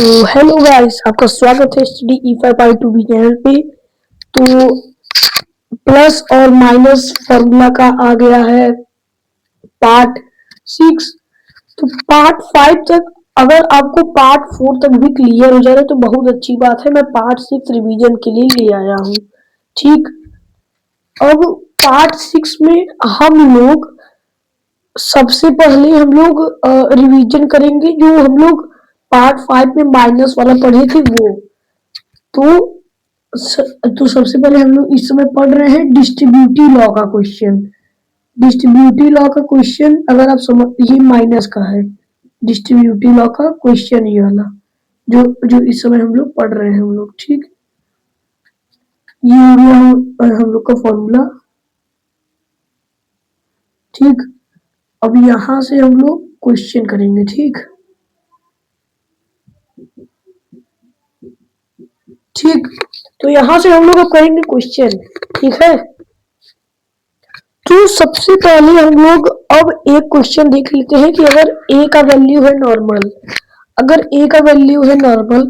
तो hello guys, आपका स्वागत है स्टडी E5I2B चैनल पे। तो प्लस और माइनस फॉर्मूला का आ गया है पार्ट 6। तो पार्ट 5 तक अगर आपको पार्ट 4 तक भी क्लियर हो जा रहा है तो बहुत अच्छी बात है। मैं पार्ट 6 रिवीजन के लिए ले आया हूँ। ठीक, अब पार्ट 6 में हम लोग सबसे पहले रिवीजन करेंगे जो हम लोग पार्ट 5 में माइनस वाला पढ़े थे वो। तो सबसे पहले हम लोग इस समय पढ़ रहे हैं डिस्ट्रीब्यूटिव लॉ का क्वेश्चन। डिस्ट्रीब्यूटिव लॉ का क्वेश्चन अगर आप समझ, ये माइनस का है। डिस्ट्रीब्यूटिव लॉ का क्वेश्चन ये वाला जो जो इस समय हम लोग पढ़ रहे हैं हम लोग। ठीक, ये हो गया हम लोग का फॉर्मूला। ठीक, अब यहां से हम लोग क्वेश्चन करेंगे। ठीक ठीक, तो यहां से हम लोग अब करेंगे क्वेश्चन। ठीक है, तो सबसे पहले हम लोग अब एक क्वेश्चन देख लेते हैं कि अगर a का वैल्यू है नॉर्मल, अगर a का वैल्यू है नॉर्मल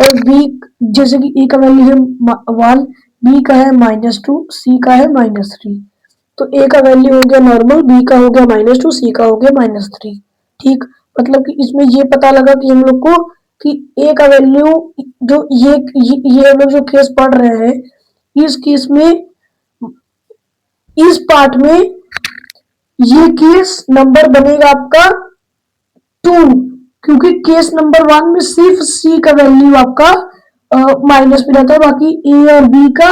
और b, जैसे कि a का वैल्यू है 1, b का है -2, c का है -3। तो a का वैल्यू हो गया नॉर्मल, b का हो गया -2, c का हो गया -3। ठीक, मतलब कि इसमें ये पता लगा कि हम लोग को कि a का वैल्यू जो ये हम लोग जो केस पढ़ रहे हैं इस केस में, इस पार्ट में ये केस नंबर बनेगा आपका 2, क्योंकि केस नंबर 1 में सिर्फ c का वैल्यू आपका माइनस में रहता है, बाकी a और b का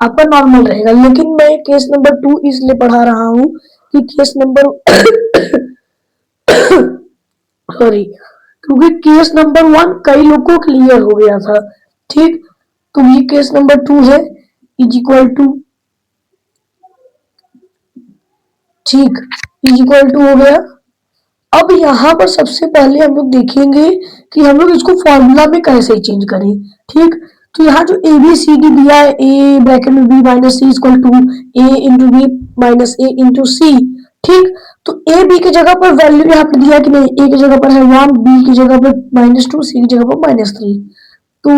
आपका नॉर्मल रहेगा। लेकिन मैं केस नंबर 2 इसलिए पढ़ा रहा हूं कि केस नंबर सॉरी, क्योंकि केस नंबर 1 कई लोग को क्लियर हो गया था। ठीक, तो ये केस नंबर 2 है इज इक्वल टू, ठीक, इज इक्वल टू हो गया। अब यहाँ पर सबसे पहले हम लोग देखेंगे कि हम लोग इसको फॉर्मूला में कैसे चेंज करें। ठीक, तो यहाँ जो ए बी सी डी दिया है, ए ब्रैकेट में B minus C equal to A into B minus A into C. ठीक, तो ए बी की जगह पर वैल्यू यहाँ पर दिया कि नहीं, ए की जगह पर है 1, बी की जगह पर -2, सी की जगह पर -3। तो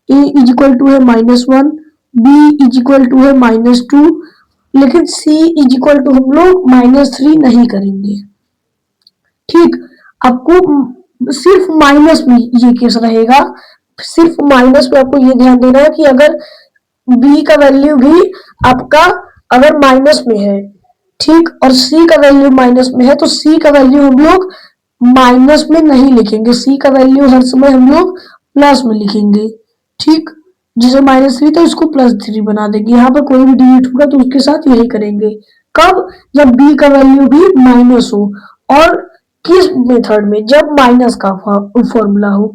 ए इज इक्वल टू है -1, बी इज इक्वल टू है -2, लेकिन सी इज इक्वल टू हम लोग -3 नहीं करेंगे। ठीक, आपको सिर्फ माइनस में ये केस रहेगा, सिर्फ माइनस में आपको ये ध्यान देना है कि अगर b का वैल्यू भी आपका अगर माइनस में है, ठीक, और c का वैल्यू माइनस में है, तो c का वैल्यू हम लोग माइनस में नहीं लिखेंगे, c का वैल्यू हर समय हम लोग प्लस में लिखेंगे। ठीक, जिसे -3 तो इसको +3 बना देंगे। यहाँ पर कोई भी डिजिट होगा तो उसके साथ यही करेंगे। कब? जब b का वैल्यू भी माइनस हो। और किस मेथड में? जब माइनस का फॉर्मूला हो।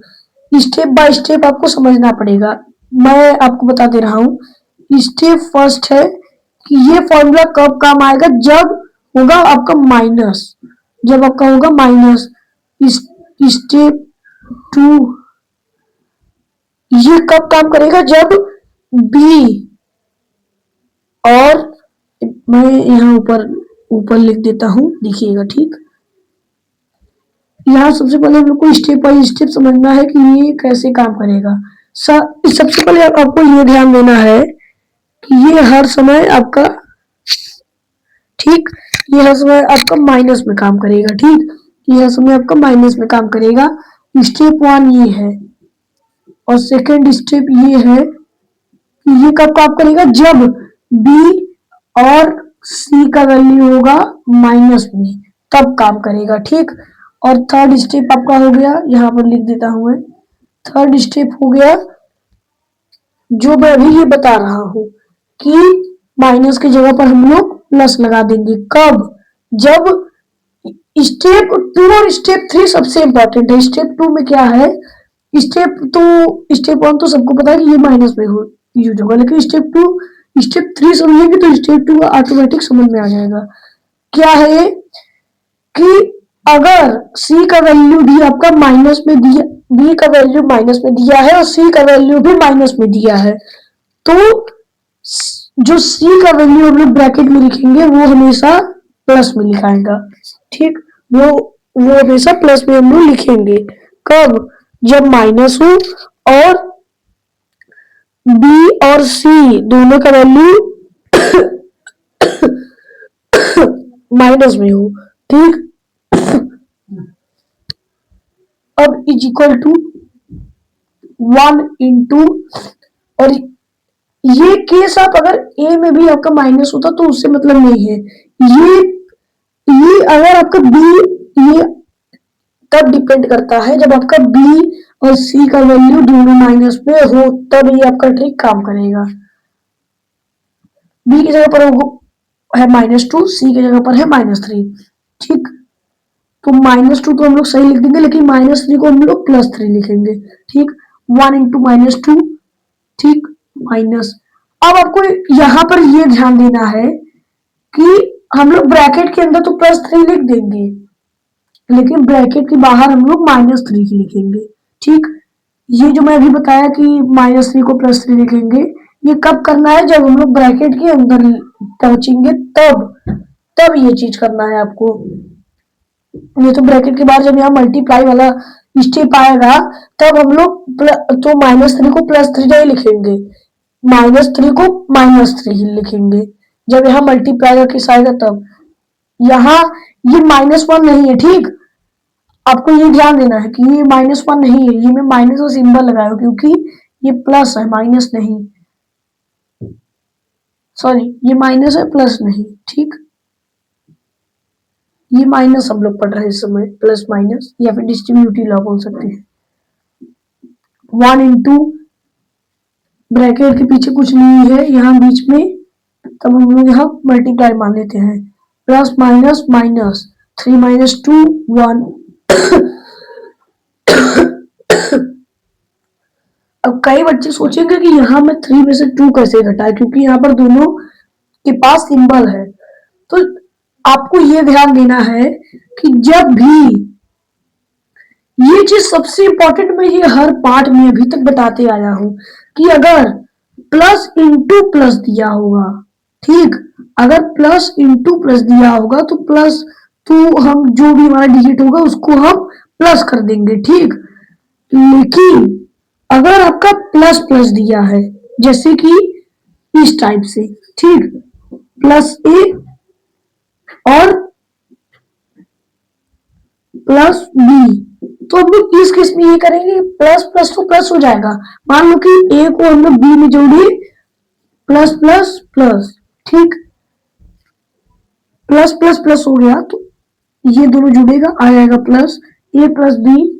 स्टेप बाय स्टेप आपको समझना पड़ेगा, मैं आपको बता दे रहा हूँ। स्टेप फर्स्ट है कि ये फॉर्मूला कब काम आएगा, जब होगा आपका माइनस, जब आपका होगा माइनस। स्टेप 2 ये कब काम करेगा, जब b, और मैं यहाँ ऊपर लिख देता हूँ, देखिएगा। ठीक, यहाँ सबसे पहले हम लोग को स्टेप बाय स्टेप समझना है कि ये कैसे काम करेगा। सबसे पहले आपको ये ध्यान देना है कि ये हर समय आपका, ठीक, ये हर समय आपका माइनस में काम करेगा। ठीक, ये हर समय आपका माइनस में काम करेगा। स्टेप 1 ये है, और सेकेंड स्टेप ये है कि ये कब काम करेगा, जब b और c का वैल्यू होगा माइनस में, तब काम करेगा। ठीक, और थर्ड स्टेप आपका हो गया, यहाँ पर लिख देता हूं मैं। थर्ड स्टेप हो गया जो मैं अभी ये बता रहा हूं कि माइनस की जगह पर हम लोग प्लस लगा देंगे। कब? जब स्टेप 2 और स्टेप 3 सबसे इंपॉर्टेंट है। स्टेप 2 में क्या है, स्टेप 1 तो सबको पता है कि ये माइनस में यूज होगा, लेकिन स्टेप 3 समझेंगे तो स्टेप 2 ऑटोमेटिक समझ में आ जाएगा। क्या है कि अगर c का वैल्यू भी आपका माइनस में दिया, b का वैल्यू माइनस में दिया है और c का वैल्यू भी माइनस में दिया है, तो जो c का वैल्यू हम लोग ब्रैकेट में लिखेंगे वो हमेशा प्लस में लिखाएगा। ठीक, वो हमेशा प्लस में हम लोग लिखेंगे। कब? जब माइनस हो और बी और सी दोनों का वैल्यू माइनस में हो, ठीक। अब इज इक्वल टू 1 और ये केस आप अगर ए में भी आपका माइनस होता तो उससे मतलब नहीं है। ये अगर आपका बी, ये तब डिपेंड करता है जब आपका बी और सी का वैल्यू दोनों माइनस में हो, तब ये आपका ट्रिक काम करेगा। बी की जगह पर है -2, सी की जगह पर है -3, ठीक। तो -2 तो हम लोग सही लिख देंगे, लेकिन -3 को हम लोग +3 लिखेंगे, ठीक। 1 इंटू -2, ठीक, माइनस। अब आपको यहां पर ये ध्यान देना है कि हम लोग ब्रैकेट के अंदर तो +3 लिख देंगे, लेकिन ब्रैकेट के बाहर हम लोग -3 की लिखेंगे, ठीक। ये जो मैं अभी बताया कि -3 को +3 लिखेंगे, ये कब करना है, जब हम लोग ब्रैकेट के अंदर पहुंचेंगे तब ये चीज करना है आपको। ये तो ब्रैकेट के बाहर जब यहाँ मल्टीप्लाई वाला स्टेप आएगा तब हम लोग तो -3 को +3 ही लिखेंगे, -3 को -3 ही लिखेंगे जब यहाँ मल्टीप्लाई का केस आएगा तब। यहाँ ये -1 नहीं है, ठीक। आपको ये ध्यान देना है कि ये -1 नहीं है, ये मैं माइनस का सिंबल लगाया क्योंकि ये प्लस है, माइनस नहीं, सॉरी, ये माइनस है प्लस नहीं, ठीक। ये माइनस हम लोग पढ़ रहे हैं इस समय, प्लस माइनस या फिर डिस्ट्रीब्यूटिव लॉ बोल सकते हैं। 1 इंटू ब्रैकेट के पीछे कुछ नहीं है यहाँ बीच में, तब हम लोग यहाँ मल्टीप्लाई मान लेते हैं, प्लस माइनस माइनस, 3 - 2 1। अब कई बच्चे सोचेंगे कि यहाँ में 3 में से 2 कैसे घटाए, क्योंकि यहाँ पर दोनों के पास सिंबल है। तो आपको ये ध्यान देना है कि जब भी ये चीज सबसे इंपॉर्टेंट, मैं ये हर पार्ट में अभी तक बताते आया हूं कि अगर प्लस इंटू प्लस दिया होगा, ठीक, अगर प्लस इंटू प्लस दिया होगा तो प्लस, तो हम जो भी हमारा डिजिट होगा उसको हम प्लस कर देंगे, ठीक। लेकिन अगर आपका प्लस प्लस दिया है जैसे कि इस टाइप से, ठीक, प्लस ए और प्लस बी, तो हम लोग इस केस में ये करेंगे, प्लस प्लस तो प्लस हो जाएगा। मान लो कि ए को हम लोग बी में जोड़िए, प्लस प्लस प्लस, ठीक, प्लस प्लस प्लस हो गया तो ये दोनों जुड़ेगा, आ जाएगा प्लस ए प्लस बी।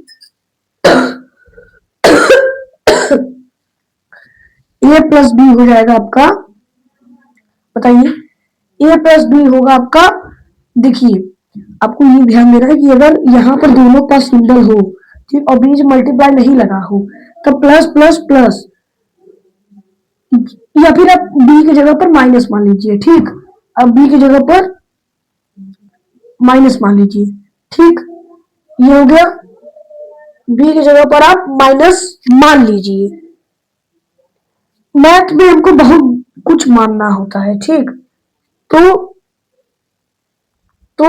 ए प्लस बी हो जाएगा आपका, बताइए, ए प्लस बी होगा आपका। देखिए आपको ये ध्यान देना है कि अगर यहाँ पर दोनों का सिंबल हो, ठीक, और बीच मल्टीप्लाई नहीं लगा हो, तो प्लस प्लस प्लस, या फिर आप बी की जगह पर माइनस मान लीजिए, ठीक। अब बी की जगह पर माइनस मान लीजिए, ठीक, ये हो गया। बी की जगह पर आप माइनस मान लीजिए। मैथ में हमको बहुत कुछ मानना होता है, ठीक। तो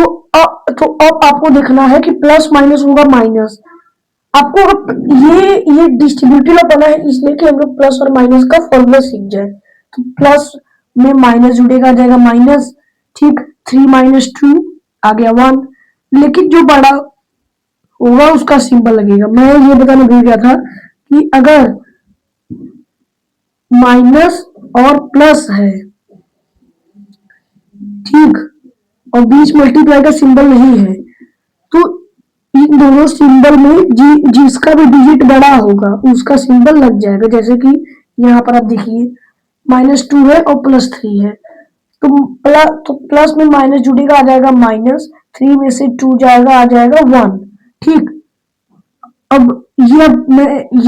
अब आपको देखना है कि प्लस माइनस होगा माइनस। आपको ये डिस्ट्रीब्यूटिव बना है इसलिए कि हम लोग प्लस और माइनस का फॉर्मूला सीख जाए। तो प्लस में माइनस जुड़ेगा, आ जाएगा माइनस, ठीक। 3 - 2 आ गया 1, लेकिन जो बड़ा होगा उसका सिंबल लगेगा। मैं ये बताना भूल गया था कि अगर माइनस और प्लस है, ठीक, और बीच मल्टीप्लाई का सिंबल नहीं है, तो इन दोनों सिंबल में जिसका भी डिजिट बड़ा होगा उसका सिंबल लग जाएगा। जैसे कि यहाँ पर आप देखिए -2 है और +3 है, तो प्लस में माइनस जुड़ेगा, आ जाएगा माइनस, 3 में से 2 जाएगा, आ जाएगा 1, ठीक। अब ये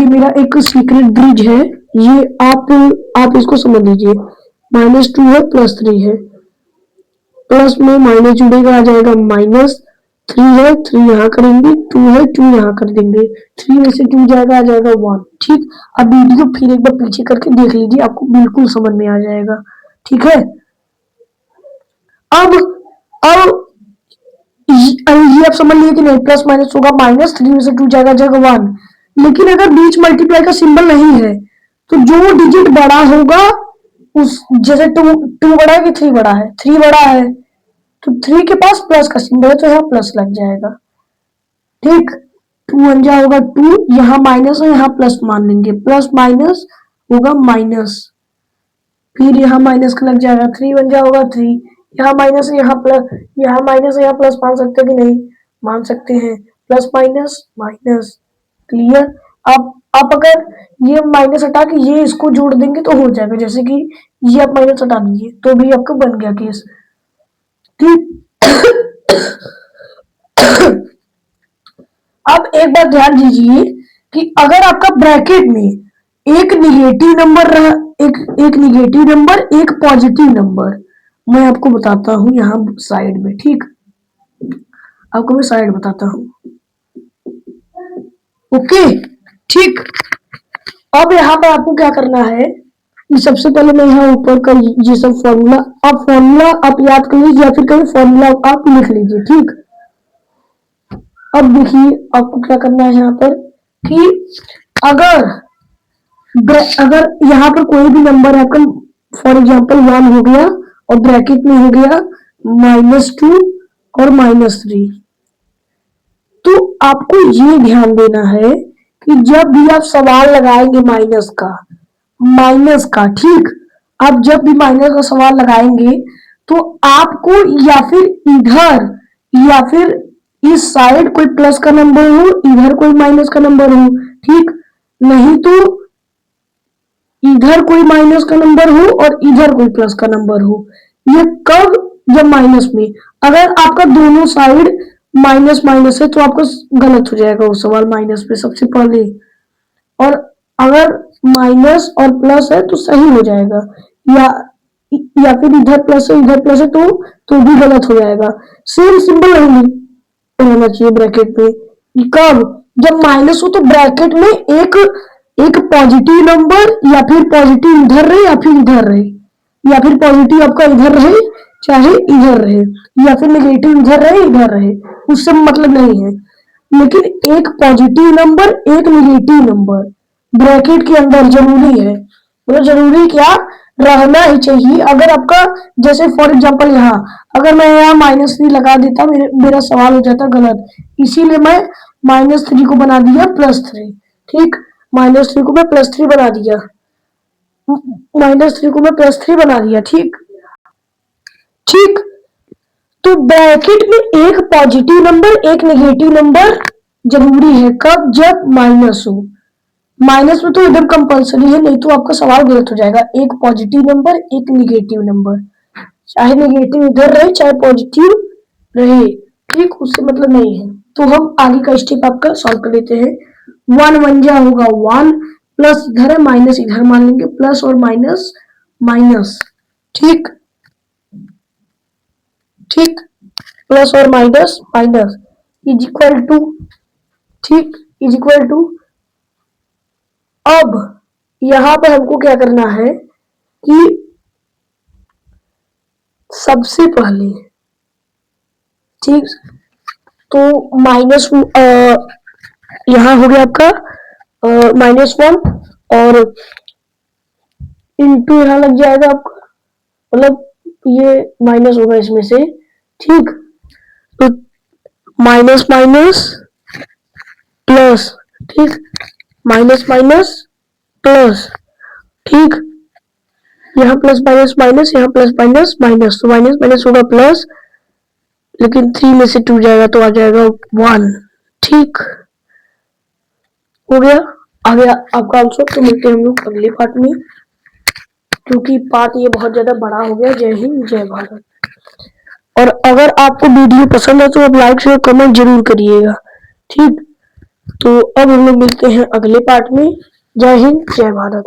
मेरा एक सीक्रेट ब्रिज है, ये आप इसको समझ लीजिए। -2 है, +3 है, प्लस में माइनस जुड़ेगा, आ जाएगा -3 है, 3 यहाँ करेंगे, 2 है, 2 यहाँ कर देंगे, 3 में से 2 जाएगा, आ जाएगा 1, ठीक। अब वीडियो फिर एक बार पीछे करके देख लीजिए, आपको बिल्कुल समझ में आ जाएगा, ठीक है। अब ये आप समझ लीजिए कि नहीं, प्लस माइनस होगा, -3 में से 2 जाएगा, 1, लेकिन अगर बीच मल्टीप्लाई का सिंबल नहीं है तो जो डिजिट बड़ा होगा उस, जैसे टू बड़ा है कि थ्री बड़ा है, थ्री बड़ा है तो थ्री के पास प्लस का सिंबल है तो यहाँ प्लस लग जाएगा। ठीक, टू वन जा होगा टू, यहाँ माइनस है यहाँ प्लस मान लेंगे, प्लस माइनस होगा माइनस, फिर यहाँ माइनस का लग जाएगा, थ्री वन जा होगा थ्री, यहाँ माइनस है यहाँ प्लस, यहाँ माइनस है यहाँ प्लस मान सकते हैं कि नहीं, मान सकते हैं, प्लस माइनस माइनस। क्लियर। अब आप अगर ये माइनस हटा के ये इसको जोड़ देंगे तो हो जाएगा, जैसे कि ये आप माइनस हटा दीजिए तो भी आपका बन गया केस। ठीक। अब एक बात ध्यान दीजिए कि अगर आपका ब्रैकेट में एक निगेटिव नंबर रहा, एक निगेटिव नंबर, एक पॉजिटिव नंबर, मैं आपको बताता हूं यहाँ साइड में। ठीक, आपको मैं साइड बताता हूं। ओके, ठीक। अब यहाँ पर आपको क्या करना है, सबसे पहले मैं यहाँ ऊपर का ये सब फॉर्मूला, आप याद कर लीजिए या फिर कहीं फॉर्मूला आप लिख लीजिए। ठीक, अब देखिए आपको क्या करना है यहाँ पर कि अगर यहाँ पर कोई भी नंबर आपका, फॉर एग्जांपल 1 हो गया और ब्रैकेट में हो गया -2 और -3, तो आपको ये ध्यान देना है कि जब भी आप सवाल लगाएंगे माइनस का, ठीक, आप जब भी माइनस का सवाल लगाएंगे तो आपको या फिर इधर या फिर इस साइड कोई प्लस का नंबर हो, इधर कोई माइनस का नंबर हो। ठीक, नहीं तो इधर कोई माइनस का नंबर हो और इधर कोई प्लस का नंबर हो। ये कब, जब माइनस में। अगर आपका दोनों साइड माइनस माइनस है तो आपको गलत हो जाएगा वो सवाल माइनस में सबसे पहले, और अगर माइनस और प्लस है तो सही हो जाएगा, या फिर इधर प्लस है इधर प्लस है तो भी गलत हो जाएगा। सेम सिंबल नहीं होना चाहिए ब्रैकेट में। कब, जब माइनस हो तो ब्रैकेट में एक पॉजिटिव नंबर या फिर पॉजिटिव इधर रहे या फिर इधर रहे, या फिर पॉजिटिव आपका इधर रहे चाहे इधर रहे, या फिर नेगेटिव इधर रहे इधर रहे, उससे मतलब नहीं है। लेकिन एक पॉजिटिव नंबर एक नेगेटिव नंबर ब्रैकेट के अंदर जरूरी है, मतलब जरूरी क्या, रहना ही चाहिए। अगर आपका, जैसे फॉर एग्जांपल यहाँ अगर मैं यहाँ -3 लगा देता मेरा सवाल हो जाता गलत, इसीलिए मैं -3 को बना दिया +3। ठीक, -3 को मैं +3 बना दिया, -3 को मैं +3 बना दिया। ठीक, ठीक, तो ब्रैकेट में एक पॉजिटिव नंबर एक नेगेटिव नंबर जरूरी है। कब, जब माइनस हो। माइनस में तो एकदम कंपलसरी है, नहीं तो आपका सवाल गलत हो जाएगा। एक पॉजिटिव नंबर एक नेगेटिव नंबर, चाहे नेगेटिव इधर रहे चाहे पॉजिटिव रहे, ठीक, उससे मतलब नहीं है। तो हम आगे का स्टेप आपका सॉल्व कर लेते हैं। 1 1 जा होगा 1, प्लस इधर है माइनस इधर मान लेंगे, प्लस और माइनस माइनस। ठीक, ठीक, प्लस और minus minus is equal to, ठीक, इज इक्वल टू। अब यहां पर हमको क्या करना है कि सबसे पहले, ठीक, तो माइनस यहां हो गया आपका -1 और इंटू यहां लग जाएगा आपका, मतलब ये माइनस होगा इसमें से। ठीक, तो माइनस माइनस प्लस, ठीक, माइनस माइनस प्लस, ठीक, यहाँ प्लस माइनस माइनस, यहाँ प्लस माइनस माइनस, तो माइनस माइनस होगा प्लस, लेकिन 3 में से 2 जाएगा तो आ जाएगा 1। ठीक, हो गया, आ गया आपका आंसर। तो मिलते हैं हम लोग अगले पार्ट में, क्योंकि पार्ट ये बहुत ज्यादा बड़ा हो गया। जय हिंद जय भारत। और अगर आपको वीडियो पसंद है तो आप लाइक शेयर कमेंट जरूर करिएगा। ठीक, तो अब हम लोग मिलते हैं अगले पार्ट में। जय हिंद जय भारत।